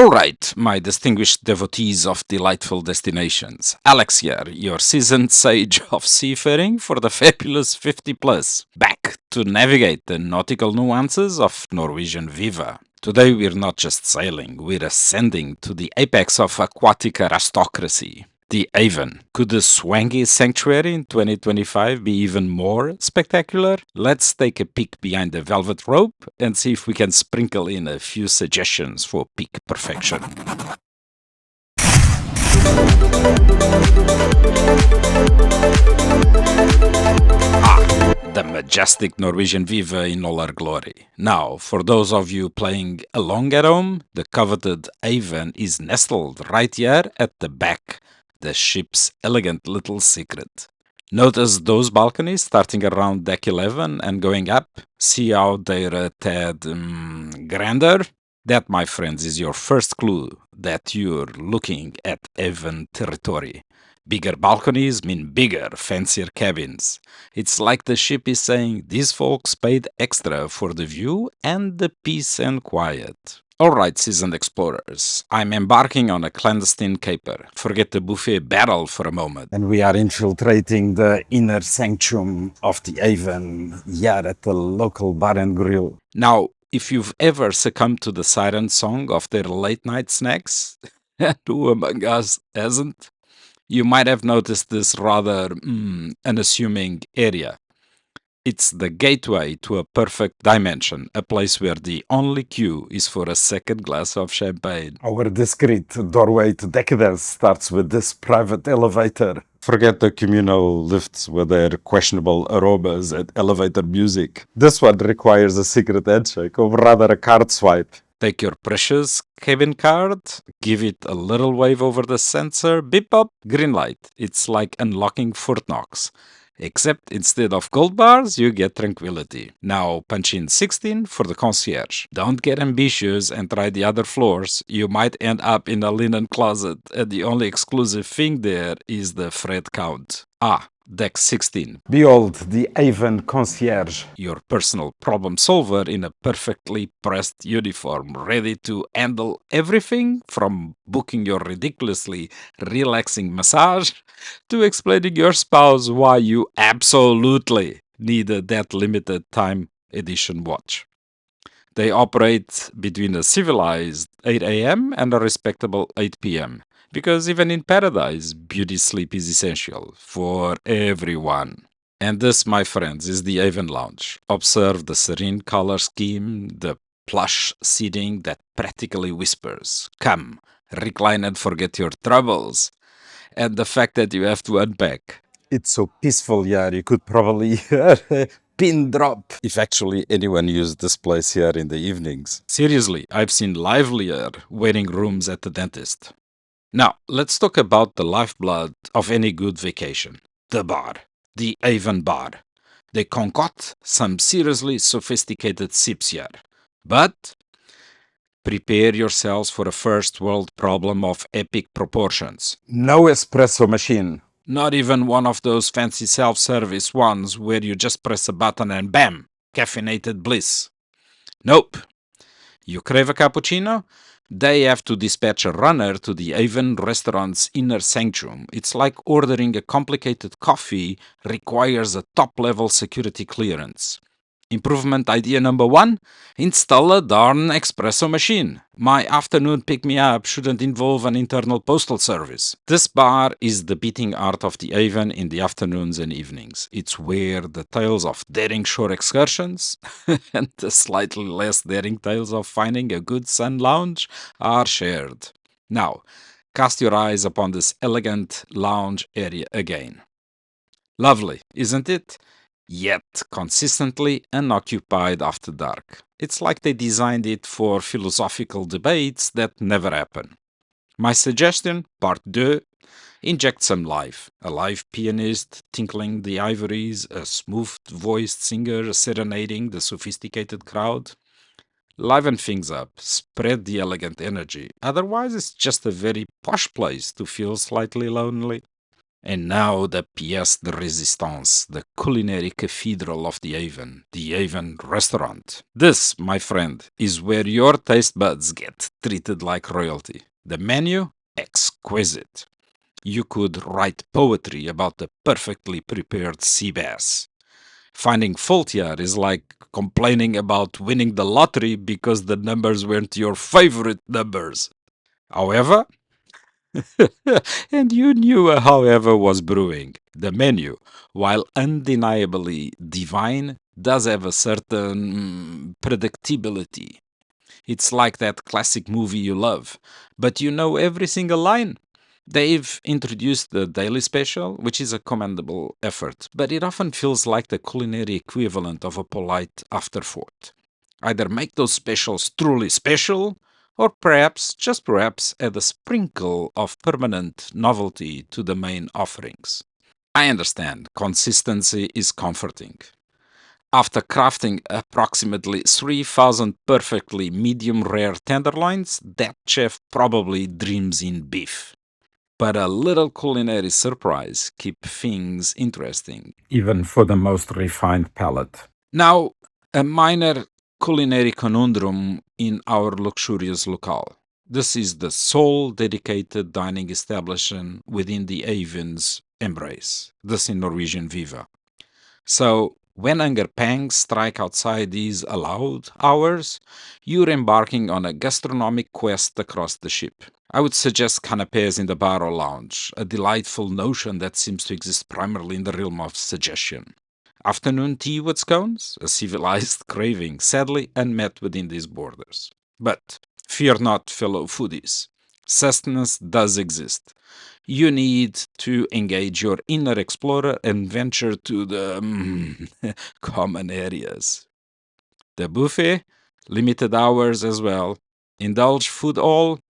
Alright, my distinguished devotees of delightful destinations. Alex here, your seasoned sage of seafaring for the fabulous 50 plus, back to navigate the nautical nuances of Norwegian Viva. Today we're not just sailing, we're ascending to the apex of aquatic aristocracy. The Avon. Could the swanky sanctuary in 2025 be even more spectacular? Let's take a peek behind the velvet rope and see if we can sprinkle in a few suggestions for peak perfection. The majestic Norwegian Viva in all her glory. Now, for those of you playing along at home, the coveted Avon is nestled right here at the back, the ship's elegant little secret. Notice those balconies starting around deck 11 and going up? See how they're a tad grander? That, my friends, is your first clue that you're looking at Avon territory. Bigger balconies mean bigger, fancier cabins. It's like the ship is saying, these folks paid extra for the view and the peace and quiet. Alright, seasoned explorers, I'm embarking on a clandestine caper. Forget the buffet battle for a moment. And we are infiltrating the inner sanctum of the Avon here at the local bar and grill. Now, if you've ever succumbed to the siren song of their late night snacks, and who among us hasn't, you might have noticed this rather unassuming area. It's the gateway to a perfect dimension, a place where the only queue is for a second glass of champagne. Our discreet doorway to decadence starts with this private elevator. Forget the communal lifts with their questionable aromas and elevator music. This one requires a secret handshake, or rather a card swipe. Take your precious cabin card, give it a little wave over the sensor, beep up, green light. It's like unlocking Fort Knox. Except instead of gold bars, you get tranquility. Now punch in 16 for the concierge. Don't get ambitious and try the other floors. You might end up in a linen closet, and the only exclusive thing there is the Fred count. Deck 16. Behold, the Avon concierge. Your personal problem solver in a perfectly pressed uniform, ready to handle everything from booking your ridiculously relaxing massage to explaining your spouse why you absolutely needed that limited time edition watch. They operate between a civilized 8 a.m. and a respectable 8 p.m. Because even in paradise, beauty sleep is essential for everyone. And this, my friends, is the Avon Lounge. Observe the serene color scheme, the plush seating that practically whispers, come, recline and forget your troubles. And the fact that you have to unpack. It's so peaceful here, you could probably pin drop if actually anyone used this place here in the evenings. Seriously, I've seen livelier waiting rooms at the dentist. Now, let's talk about the lifeblood of any good vacation. The bar. The Avon bar. They concoct some seriously sophisticated sips here. But prepare yourselves for a first world problem of epic proportions. No espresso machine. Not even one of those fancy self-service ones where you just press a button and bam, caffeinated bliss. Nope. You crave a cappuccino? They have to dispatch a runner to the Avon restaurant's inner sanctum. It's like ordering a complicated coffee requires a top-level security clearance. Improvement idea number 1, install a darn espresso machine. My afternoon pick-me-up shouldn't involve an internal postal service. This bar is the beating art of the Avon in the afternoons and evenings. It's where the tales of daring shore excursions and the slightly less daring tales of finding a good sun lounge are shared. Now, cast your eyes upon this elegant lounge area again. Lovely, isn't it? Yet consistently unoccupied after dark. It's like they designed it for philosophical debates that never happen. My suggestion, part 2, inject some life. A live pianist tinkling the ivories, a smooth-voiced singer serenading the sophisticated crowd. Liven things up, spread the elegant energy. Otherwise, it's just a very posh place to feel slightly lonely. And now the pièce de résistance, the culinary cathedral of the Avon restaurant. This, my friend, is where your taste buds get treated like royalty. The menu, exquisite. You could write poetry about the perfectly prepared sea bass. Finding fault here is like complaining about winning the lottery because the numbers weren't your favorite numbers. However, and you knew a however was brewing. The menu, while undeniably divine, does have a certain predictability. It's like that classic movie you love, but you know every single line. They've introduced the daily special, which is a commendable effort, but it often feels like the culinary equivalent of a polite afterthought. Either make those specials truly special, or perhaps, just perhaps, add a sprinkle of permanent novelty to the main offerings. I understand consistency is comforting. After crafting approximately 3,000 perfectly medium rare tenderloins, that chef probably dreams in beef. But a little culinary surprise keep things interesting, even for the most refined palate. Now, a minor culinary conundrum in our luxurious locale. This is the sole dedicated dining establishment within the Avon's embrace. This in Norwegian Viva. So, when hunger pangs strike outside these allowed hours, you're embarking on a gastronomic quest across the ship. I would suggest canapes in the bar or lounge, a delightful notion that seems to exist primarily in the realm of suggestion. Afternoon tea with scones, a civilized craving, sadly unmet within these borders. But fear not, fellow foodies. Sustenance does exist. You need to engage your inner explorer and venture to the common areas. The buffet, limited hours as well. Indulge food all,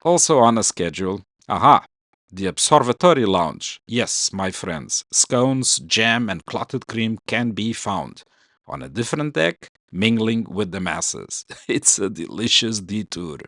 also on a schedule. Aha! The Observatory Lounge. Yes, my friends, scones, jam, and clotted cream can be found on a different deck, mingling with the masses. It's a delicious detour.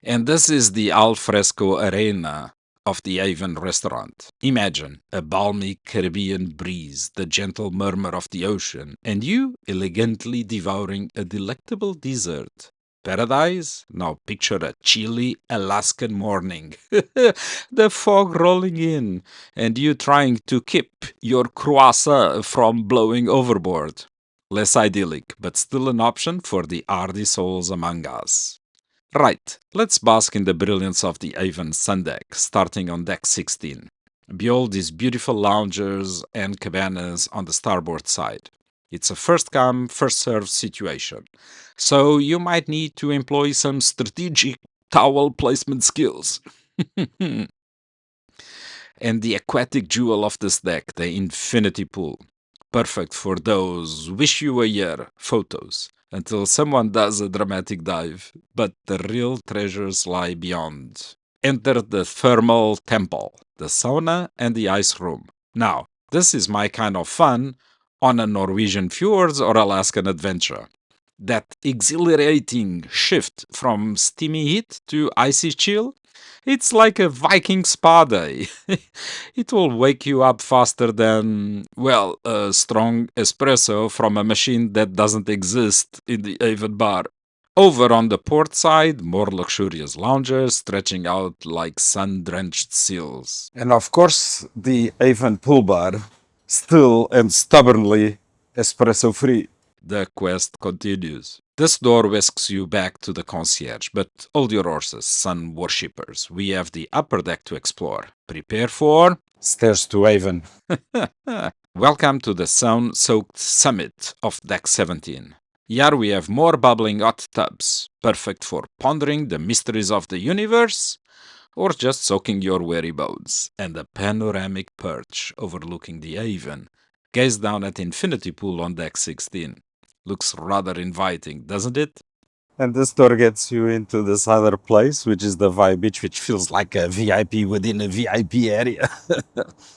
And this is the al fresco arena of the Avon restaurant. Imagine a balmy Caribbean breeze, the gentle murmur of the ocean, and you elegantly devouring a delectable dessert. Paradise? Now picture a chilly Alaskan morning. The fog rolling in, and you trying to keep your croissant from blowing overboard. Less idyllic, but still an option for the hardy souls among us. Right, let's bask in the brilliance of the Avon sundeck, starting on deck 16. Behold these beautiful loungers and cabanas on the starboard side. It's a first come, first served situation, so you might need to employ some strategic towel placement skills. And the aquatic jewel of this deck, the infinity pool. Perfect for those wish you were here photos until someone does a dramatic dive, but the real treasures lie beyond. Enter the thermal temple, the sauna, and the ice room. Now, this is my kind of fun on a Norwegian fjords or Alaskan adventure. That exhilarating shift from steamy heat to icy chill, it's like a Viking spa day. It will wake you up faster than, well, a strong espresso from a machine that doesn't exist in the Avon bar. Over on the port side, more luxurious lounges stretching out like sun drenched seals. And of course, the Avon pool bar, still and stubbornly espresso free. The quest continues. This door whisks you back to the concierge, but hold your horses, sun worshippers. We have the upper deck to explore. Prepare for stairs to Avon. Welcome to the sun-soaked summit of deck 17. Here we have more bubbling hot tubs, perfect for pondering the mysteries of the universe or just soaking your weary bones, and a panoramic perch overlooking the Avon. Gaze down at Infinity Pool on deck 16. Looks rather inviting, doesn't it? And this door gets you into this other place, which is the Vibe Beach, which feels like a VIP within a VIP area.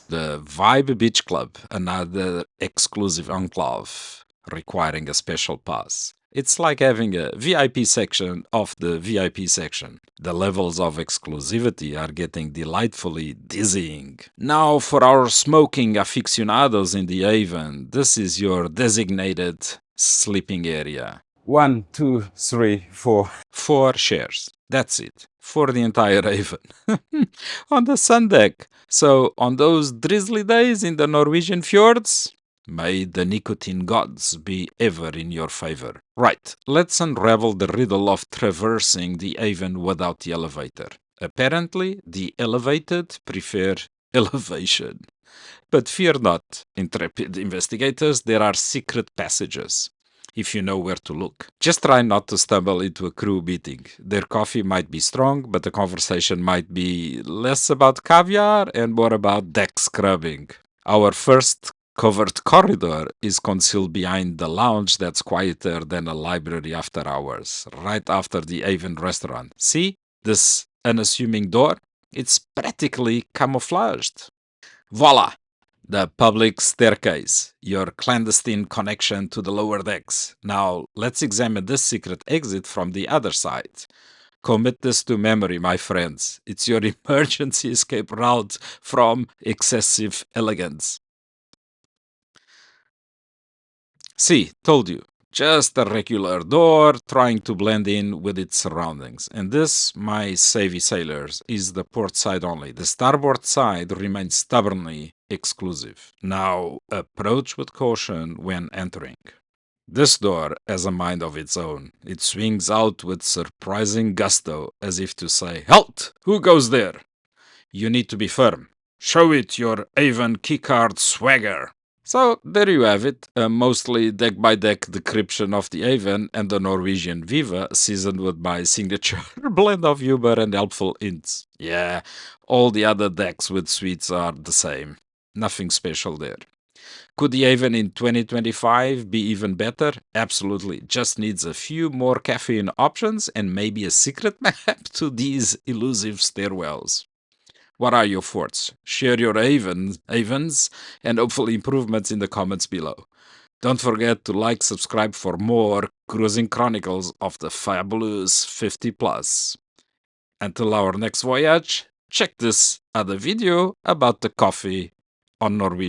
The Vibe Beach Club, another exclusive enclave requiring a special pass. It's like having a VIP section of the VIP section. The levels of exclusivity are getting delightfully dizzying. Now, for our smoking aficionados in the Avon, this is your designated sleeping area. 1, 2, 3, 4. 4 shares. That's it. For the entire Avon. On the sundeck. So, on those drizzly days in the Norwegian fjords, may the nicotine gods be ever in your favor. Right, let's unravel the riddle of traversing the Avon without the elevator. Apparently, the elevated prefer elevation. But fear not, intrepid investigators, there are secret passages. If you know where to look. Just try not to stumble into a crew meeting. Their coffee might be strong, but the conversation might be less about caviar and more about deck scrubbing. Our first covered corridor is concealed behind the lounge that's quieter than a library after hours, right after the Avon restaurant. See this unassuming door? It's practically camouflaged. Voila! The public staircase, your clandestine connection to the lower decks. Now, let's examine this secret exit from the other side. Commit this to memory, my friends. It's your emergency escape route from excessive elegance. See, told you. Just a regular door trying to blend in with its surroundings. And this, my savvy sailors, is the port side only. The starboard side remains stubbornly exclusive. Now, approach with caution when entering. This door has a mind of its own. It swings out with surprising gusto, as if to say, "Halt! Who goes there?" You need to be firm. Show it your Avon keycard swagger. So there you have it, a mostly deck-by-deck decryption of the Avon and the Norwegian Viva, seasoned with my signature blend of humor and helpful hints. Yeah, all the other decks with suites are the same. Nothing special there. Could the Avon in 2025 be even better? Absolutely. Just needs a few more caffeine options and maybe a secret map to these elusive stairwells. What are your thoughts? Share your Avons, and hopefully improvements in the comments below. Don't forget to like, subscribe for more cruising chronicles of the fabulous 50 plus. Until our next voyage, check this other video about the coffee on Norwegian.